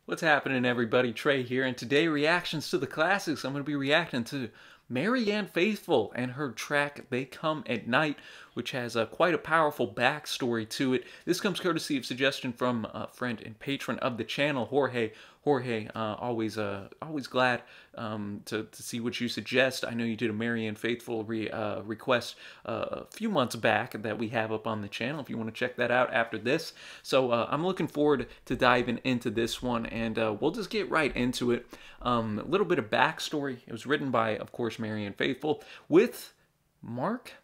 What's happening, everybody? Trey here, and today, reactions to the classics. I'm going to be reacting to Marianne Faithfull and her track They Come at Night, which has quite a powerful backstory to it. This comes courtesy of suggestion from a friend and patron of the channel, Jorge. Jorge, always glad to see what you suggest. I know you did a Marianne Faithfull request a few months back that we have up on the channel, if you want to check that out after this. So I'm looking forward to diving into this one, and we'll just get right into it. A little bit of backstory. It was written by, of course, Marianne Faithfull with Mark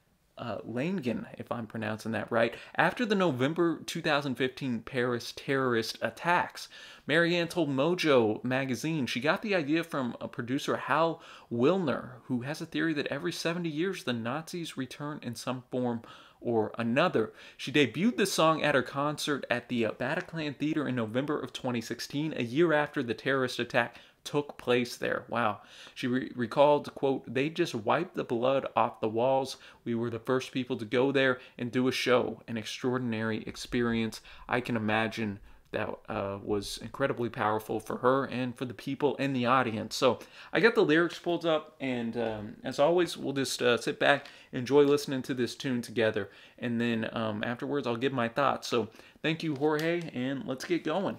Langen, if I'm pronouncing that right. After the November 2015 Paris terrorist attacks, Marianne told Mojo magazine she got the idea from a producer, Hal Wilner, who has a theory that every 70 years the Nazis return in some form or another. She debuted the song at her concert at the Bataclan Theater in November of 2016, a year after the terrorist attack took place there. Wow. She recalled, quote, "They just wiped the blood off the walls. We were the first people to go there and do a show. An extraordinary experience. I can imagine that was incredibly powerful for her and for the people in the audience." So I got the lyrics pulled up, and as always, we'll just sit back, enjoy listening to this tune together, and then afterwards I'll give my thoughts. So thank you, Jorge, and let's get going.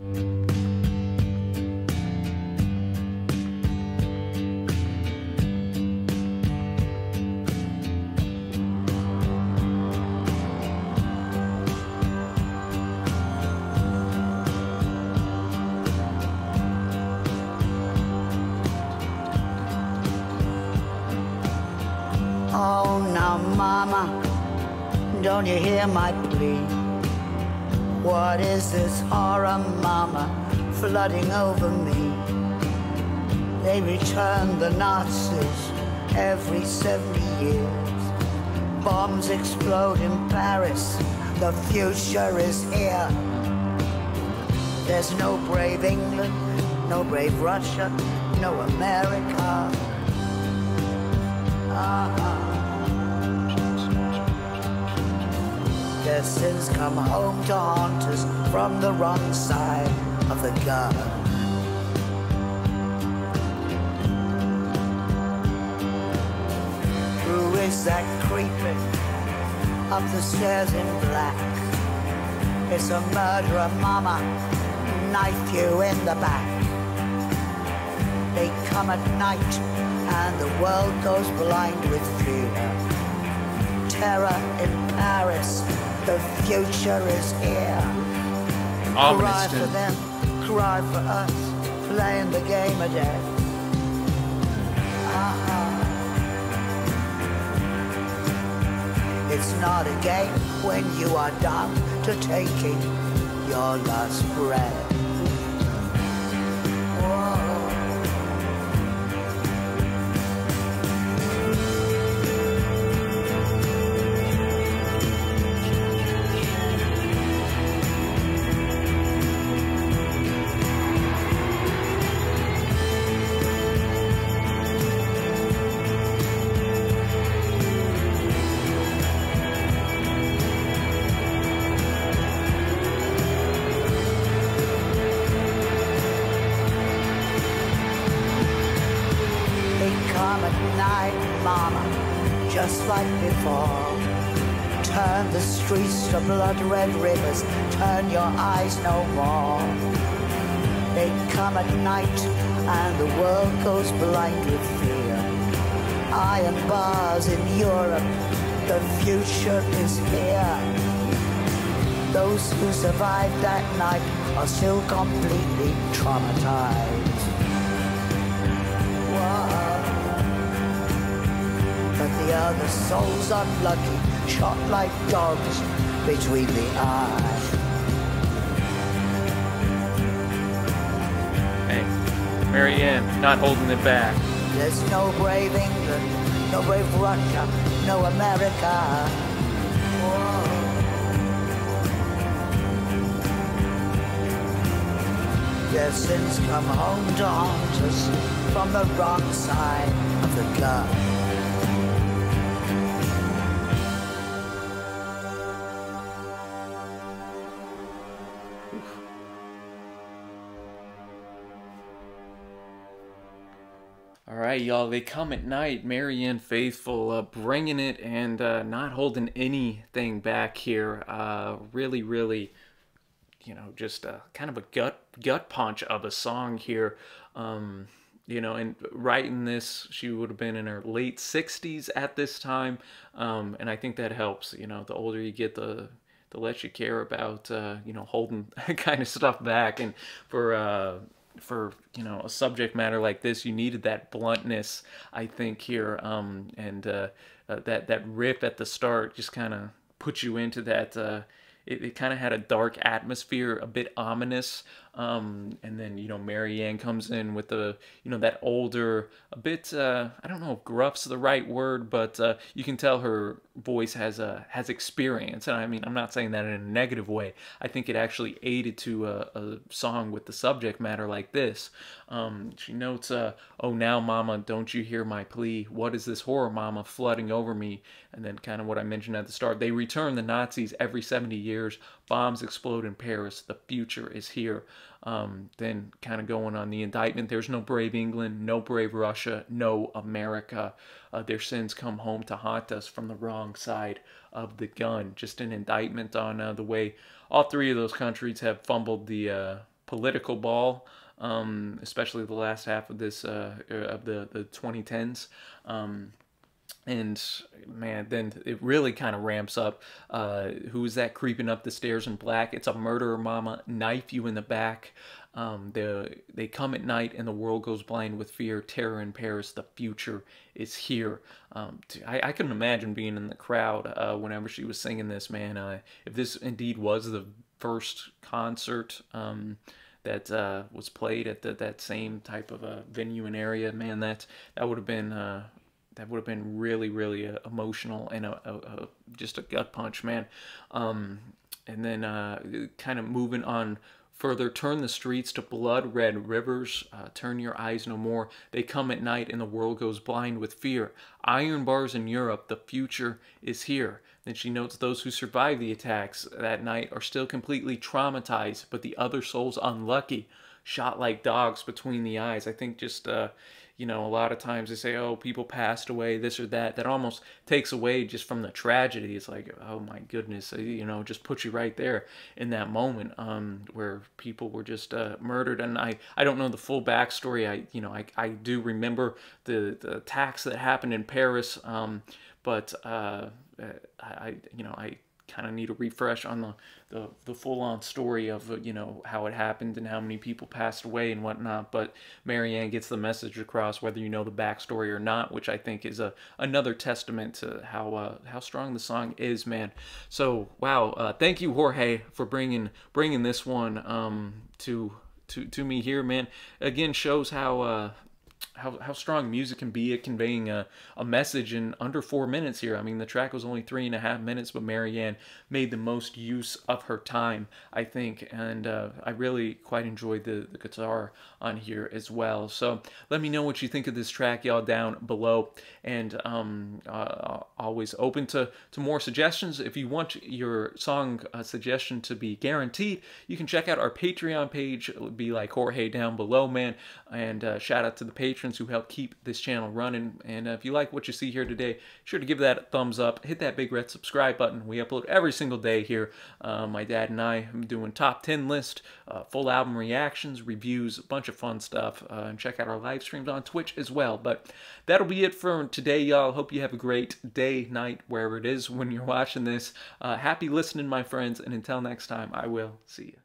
Oh, now, Mama, don't you hear my plea? What is this horror, Mama, flooding over me? They return the Nazis every 70 years. Bombs explode in Paris, the future is here. There's no brave England, no brave Russia, no America. Their sins come home to haunt us from the wrong side of the gun. Who is that creeping up the stairs in black? It's a murderer, Mama, knife you in the back. They come at night and the world goes blind with fear. Terror in Paris, the future is here. Cry for them, cry for us, playing the game of death. It's not a game when you are down to taking your last breath. Come at night, Mama, just like before. Turn the streets to blood-red rivers, turn your eyes no more. They come at night and the world goes blind with fear. Iron bars in Europe, the future is here. Those who survived that night are still completely traumatized. But the other souls unlucky, shot like dogs between the eyes. Hey, Marianne, not holding it back. There's no brave England, no brave Russia, no America. Their sins come home to haunt us from the wrong side of the gun. All right, y'all. They come at night. Marianne Faithfull, bringing it and not holding anything back here. Really, really, just kind of a gut punch of a song here. And writing this, she would have been in her late 60s at this time, and I think that helps. The older you get, the less you care about, holding kind of stuff back. And for a subject matter like this, you needed that bluntness, I think, here. And that riff at the start just kind of put you into that. It kind of had a dark atmosphere, a bit ominous. And then Marianne comes in with that older, a bit I don't know if gruff's the right word, but you can tell her voice has experience. And I mean, I'm not saying that in a negative way. I think it actually aided to a song with the subject matter like this. She notes, "Oh, now, Mama, don't you hear my plea? What is this horror, Mama, flooding over me?" And then kind of what I mentioned at the start. They return the Nazis every 70 years. Bombs explode in Paris. The future is here. Then kind of going on the indictment. There's no brave England, no brave Russia, no America. Their sins come home to haunt us from the wrong side of the gun. Just an indictment on the way all three of those countries have fumbled the political ball, especially the last half of this of the 2010s. And man, then it really kind of ramps up. Who's that creeping up the stairs in black? It's a murderer, Mama. Knife you in the back. They come at night and the world goes blind with fear. Terror in Paris. The future is here. I couldn't imagine being in the crowd whenever she was singing this, man. If this indeed was the first concert that was played at that same type of venue and area, man, that would have been. That would have been really, really emotional and just a gut punch, man. And then kind of moving on further, turn the streets to blood red rivers, turn your eyes no more. They come at night and the world goes blind with fear. Iron bars in Europe, the future is here. Then she notes those who survive the attacks that night are still completely traumatized, but the other souls unlucky, shot like dogs between the eyes. I think just a lot of times they say, oh, people passed away, this or that. That almost takes away just from the tragedy. It's like, oh my goodness, just put you right there in that moment where people were just murdered. And I don't know the full backstory. I do remember the attacks that happened in Paris, but I kind of need a refresh on the full-on story of how it happened and how many people passed away and whatnot. But Marianne gets the message across whether you know the backstory or not, which I think is another testament to how strong the song is, man. So wow, thank you, Jorge, for bringing this one to me here, man. Again, shows how strong music can be at conveying a message in under 4 minutes here. I mean, the track was only 3.5 minutes, but Marianne made the most use of her time, I think, and I really quite enjoyed the guitar on here as well. So let me know what you think of this track, y'all, down below, and always open to more suggestions. If you want your song suggestion to be guaranteed, you can check out our Patreon page. It would be like Jorge down below, man, and shout out to the patrons who help keep this channel running. And if you like what you see here today, sure to give that a thumbs up, hit that big red subscribe button. We upload every single day here. My dad and I am doing top 10 list, full album reactions, reviews, a bunch of fun stuff, and check out our live streams on Twitch as well. But that'll be it for today, y'all. Hope you have a great day, night, wherever it is when you're watching this. Happy listening, my friends, and until next time, I will see you.